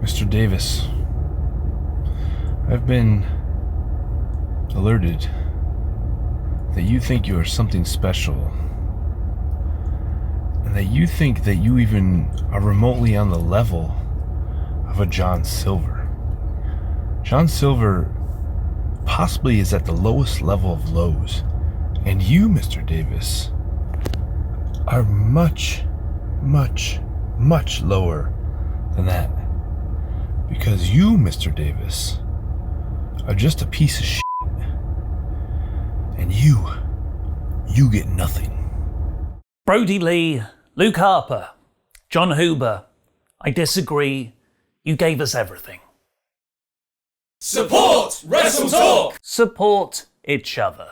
Mr. Davis, I've been alerted that you think you are something special, and that you think that you even are remotely on the level of a John Silver. John Silver possibly is at the lowest level of lows, and you, Mr. Davis, are much, much, much lower than that. Because you, Mr. Davis, are just a piece of shit. And you get nothing. Brodie Lee, Luke Harper, John Huber, I disagree. You gave us everything. Support Wrestle Talk! Support each other.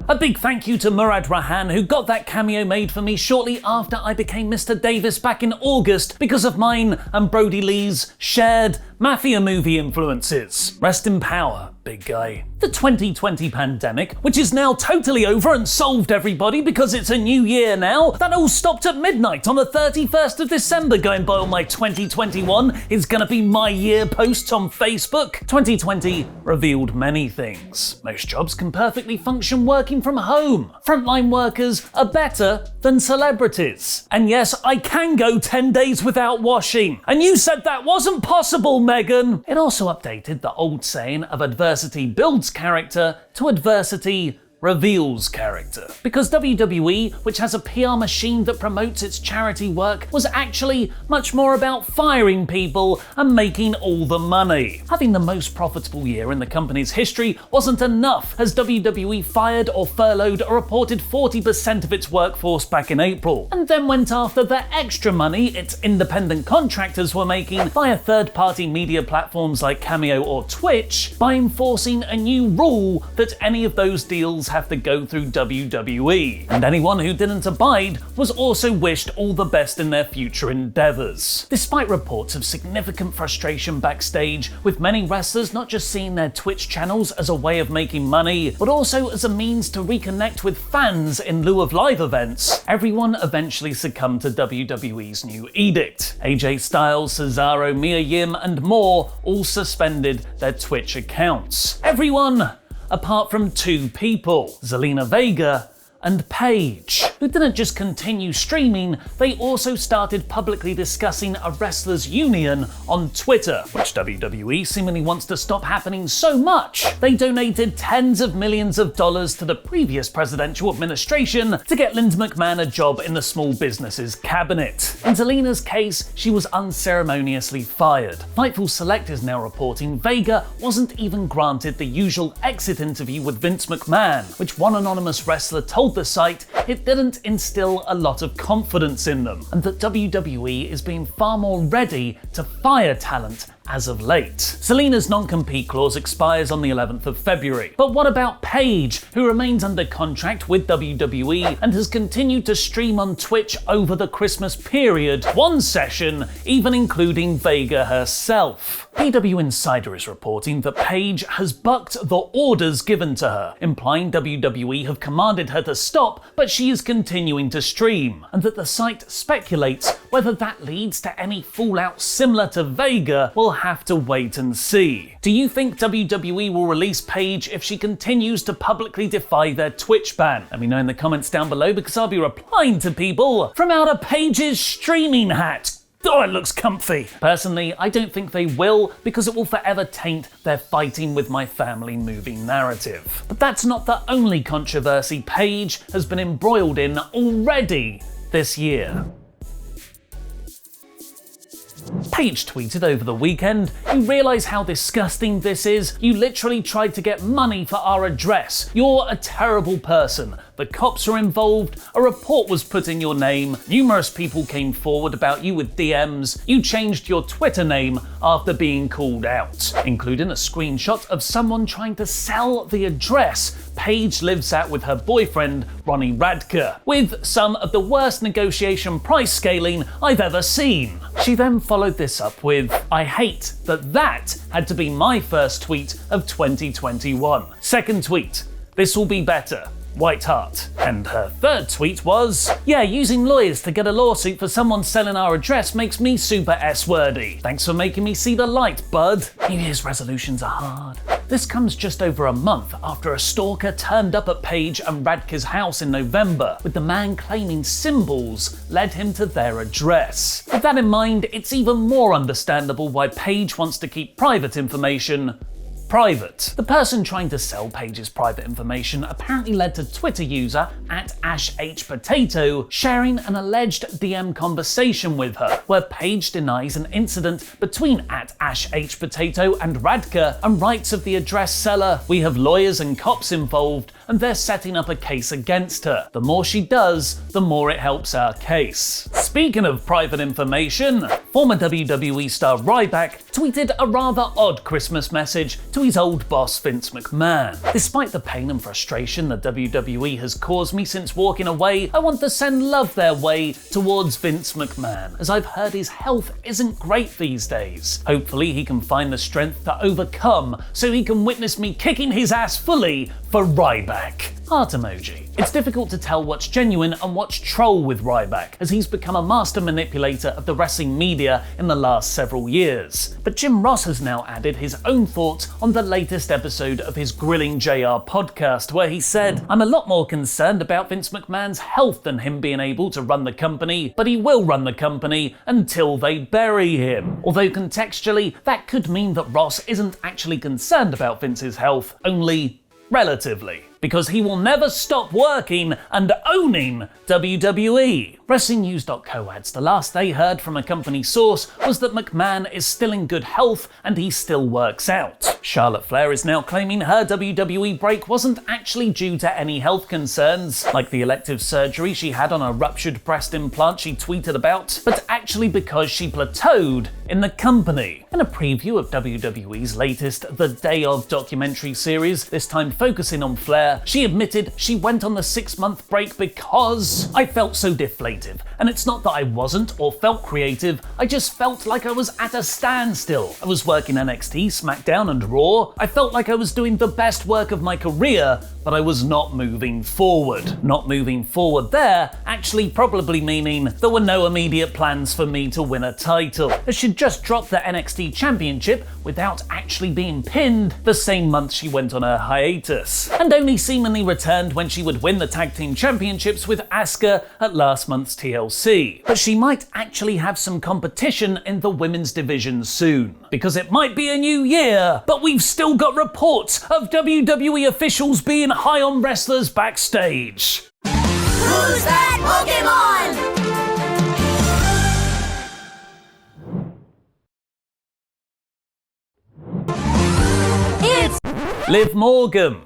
A big thank you to Murad Rahan, who got that cameo made for me shortly after I became Mr. Davis back in August because of mine and Brodie Lee's shared mafia movie influences. Rest in power, big guy. The 2020 pandemic, which is now totally over and solved, everybody, because it's a new year now, that all stopped at midnight on the 31st of December, going by all my 2021 is gonna be my year posts on Facebook. 2020 revealed many things. Most jobs can perfectly function working from home. Frontline workers are better than celebrities. And yes, I can go 10 days without washing. And you said that wasn't possible, Megan. It also updated the old saying of adversity builds character to adversity reveals character. Because WWE, which has a PR machine that promotes its charity work, was actually much more about firing people and making all the money. Having the most profitable year in the company's history wasn't enough, as WWE fired or furloughed a reported 40% of its workforce back in April, and then went after the extra money its independent contractors were making via third-party media platforms like Cameo or Twitch by enforcing a new rule that any of those deals have to go through WWE. And anyone who didn't abide was also wished all the best in their future endeavors. Despite reports of significant frustration backstage, with many wrestlers not just seeing their Twitch channels as a way of making money, but also as a means to reconnect with fans in lieu of live events, everyone eventually succumbed to WWE's new edict. AJ Styles, Cesaro, Mia Yim, and more all suspended their Twitch accounts. Everyone apart from two people, Zelina Vega and Paige, who didn't just continue streaming, they also started publicly discussing a wrestlers' union on Twitter, which WWE seemingly wants to stop happening so much. They donated tens of millions of dollars to the previous presidential administration to get Linda McMahon a job in the small businesses cabinet. In Zelina's case, she was unceremoniously fired. Fightful Select is now reporting Vega wasn't even granted the usual exit interview with Vince McMahon, which one anonymous wrestler told the site it didn't instill a lot of confidence in them, and that WWE is being far more ready to fire talent as of late. Zelina's non-compete clause expires on the 11th of February. But what about Paige, who remains under contract with WWE and has continued to stream on Twitch over the Christmas period, one session even including Vega herself? PW Insider is reporting that Paige has bucked the orders given to her, implying WWE have commanded her to stop, but she is continuing to stream, and that the site speculates whether that leads to any fallout similar to Vega will have to wait and see. Do you think WWE will release Paige if she continues to publicly defy their Twitch ban? Let me know in the comments down below, because I'll be replying to people from out of Paige's streaming hat. Oh, it looks comfy. Personally, I don't think they will, because it will forever taint their fighting with my family moving narrative. But that's not the only controversy Paige has been embroiled in already this year. Paige tweeted over the weekend, "You realise how disgusting this is? You literally tried to get money for our address. You're a terrible person. The cops are involved, a report was put in your name, numerous people came forward about you with DMs, you changed your Twitter name after being called out," including a screenshot of someone trying to sell the address Paige lives at with her boyfriend, Ronnie Radke, with some of the worst negotiation price scaling I've ever seen. She then followed this up with, "I hate that had to be my first tweet of 2021. Second tweet, this will be better. White Hart. And her third tweet was, yeah, using lawyers to get a lawsuit for someone selling our address makes me super S-wordy. Thanks for making me see the light, bud. New Year's resolutions are hard. This comes just over a month after a stalker turned up at Paige and Radke's house in November, with the man claiming symbols led him to their address. With that in mind, it's even more understandable why Paige wants to keep private information private. The person trying to sell Paige's private information apparently led to Twitter user @AshHPotato sharing an alleged DM conversation with her, where Paige denies an incident between @AshHPotato and Radke and writes of the address seller, "We have lawyers and cops involved and they're setting up a case against her. The more she does, the more it helps our case." Speaking of private information, former WWE star Ryback tweeted a rather odd Christmas message to his old boss Vince McMahon. "Despite the pain and frustration the WWE has caused me since walking away, I want to send love their way towards Vince McMahon, as I've heard his health isn't great these days. Hopefully he can find the strength to overcome so he can witness me kicking his ass fully for Ryback." Heart emoji. It's difficult to tell what's genuine and what's troll with Ryback, as he's become a master manipulator of the wrestling media in the last several years. But Jim Ross has now added his own thoughts on the latest episode of his Grilling JR podcast, where he said, "I'm a lot more concerned about Vince McMahon's health than him being able to run the company, but he will run the company until they bury him." Although contextually, that could mean that Ross isn't actually concerned about Vince's health, only relatively, because he will never stop working and owning WWE. WrestlingNews.co adds the last they heard from a company source was that McMahon is still in good health and he still works out. Charlotte Flair is now claiming her WWE break wasn't actually due to any health concerns, like the elective surgery she had on a ruptured breast implant she tweeted about, but actually because she plateaued in the company. In a preview of WWE's latest The Day Of documentary series, this time focusing on Flair, she admitted she went on the 6-month break because "I felt so deflated. And it's not that I wasn't or felt creative, I just felt like I was at a standstill. I was working NXT, SmackDown and Raw. I felt like I was doing the best work of my career, but I was not moving forward." Not moving forward there actually probably meaning there were no immediate plans for me to win a title, as she'd just dropped the NXT Championship without actually being pinned the same month she went on her hiatus, and only seemingly returned when she would win the Tag Team Championships with Asuka at last month's TLC. But she might actually have some competition in the women's division soon, because it might be a new year, but we've still got reports of WWE officials being high on wrestlers backstage. Who's that Pokemon? It's Liv Morgan.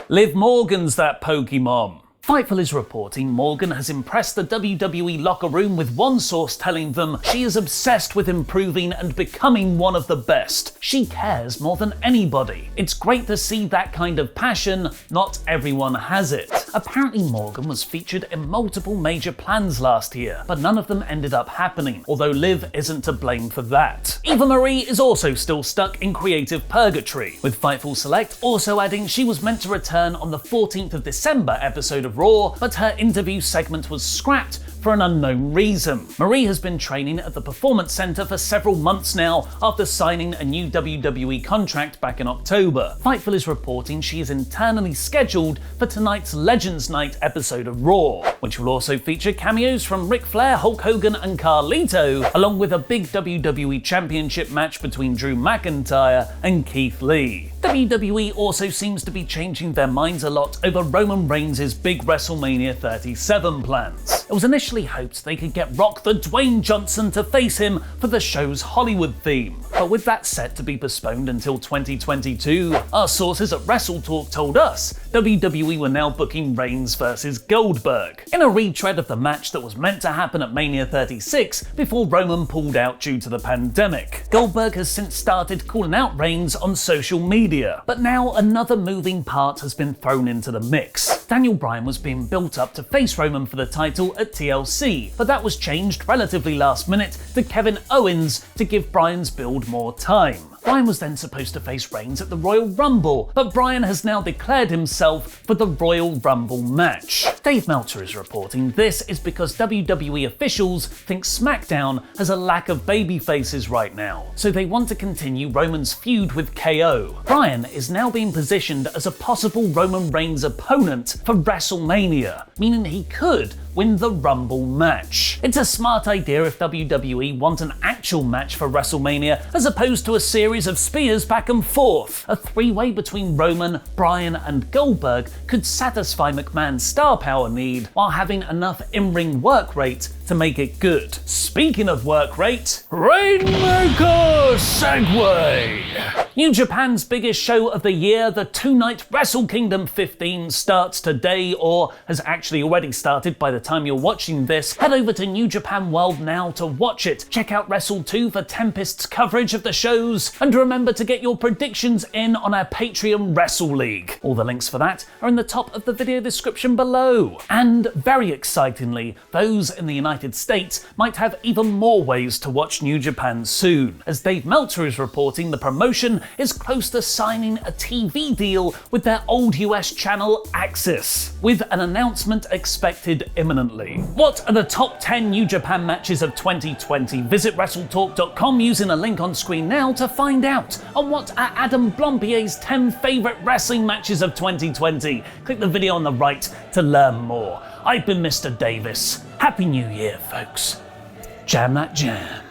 Liv Morgan's that Pokemon. Fightful is reporting Morgan has impressed the WWE locker room, with one source telling them she is obsessed with improving and becoming one of the best. She cares more than anybody. It's great to see that kind of passion. Not everyone has it. Apparently Morgan was featured in multiple major plans last year, but none of them ended up happening, although Liv isn't to blame for that. Eva Marie is also still stuck in creative purgatory, with Fightful Select also adding she was meant to return on the 14th of December episode of Raw, but her interview segment was scrapped for an unknown reason. Marie has been training at the Performance Center for several months now after signing a new WWE contract back in October. Fightful is reporting she is internally scheduled for tonight's Legends Night episode of Raw, which will also feature cameos from Ric Flair, Hulk Hogan and Carlito, along with a big WWE Championship match between Drew McIntyre and Keith Lee. WWE also seems to be changing their minds a lot over Roman Reigns' big WrestleMania 37 plans. It was initially hoped they could get Rock the Dwayne Johnson to face him for the show's Hollywood theme, but with that set to be postponed until 2022, our sources at WrestleTalk told us WWE were now booking Reigns versus Goldberg, in a retread of the match that was meant to happen at Mania 36 before Roman pulled out due to the pandemic. Goldberg has since started calling out Reigns on social media, but now another moving part has been thrown into the mix. Daniel Bryan was being built up to face Roman for the title at TLC, but that was changed relatively last minute to Kevin Owens to give Bryan's build need more time. Bryan was then supposed to face Reigns at the Royal Rumble, but Bryan has now declared himself for the Royal Rumble match. Dave Meltzer is reporting this is because WWE officials think SmackDown has a lack of baby faces right now, so they want to continue Roman's feud with KO. Bryan is now being positioned as a possible Roman Reigns opponent for WrestleMania, meaning he could win the Rumble match. It's a smart idea if WWE want an actual match for WrestleMania as opposed to a series of spears back and forth. A three-way between Roman, Bryan and Goldberg could satisfy McMahon's star power need while having enough in-ring work rate to make it good. Speaking of work rate, Rainmaker segue! New Japan's biggest show of the year, the two-night Wrestle Kingdom 15, starts today, or has actually already started by the time you're watching this. Head over to New Japan World now to watch it. Check out Wrestle 2 for Tempest's coverage of the shows, and remember to get your predictions in on our Patreon Wrestle League. All the links for that are in the top of the video description below. And very excitingly, those in the United States might have even more ways to watch New Japan soon. As Dave Meltzer is reporting, the promotion is close to signing a TV deal with their old US channel Axis, with an announcement expected imminently. What are the top 10 New Japan matches of 2020? Visit WrestleTalk.com using a link on screen now to find out. And what are Adam Blompier's 10 favourite wrestling matches of 2020? Click the video on the right to learn more. I've been Mr. Davis. Happy New Year, folks. Jam that jam.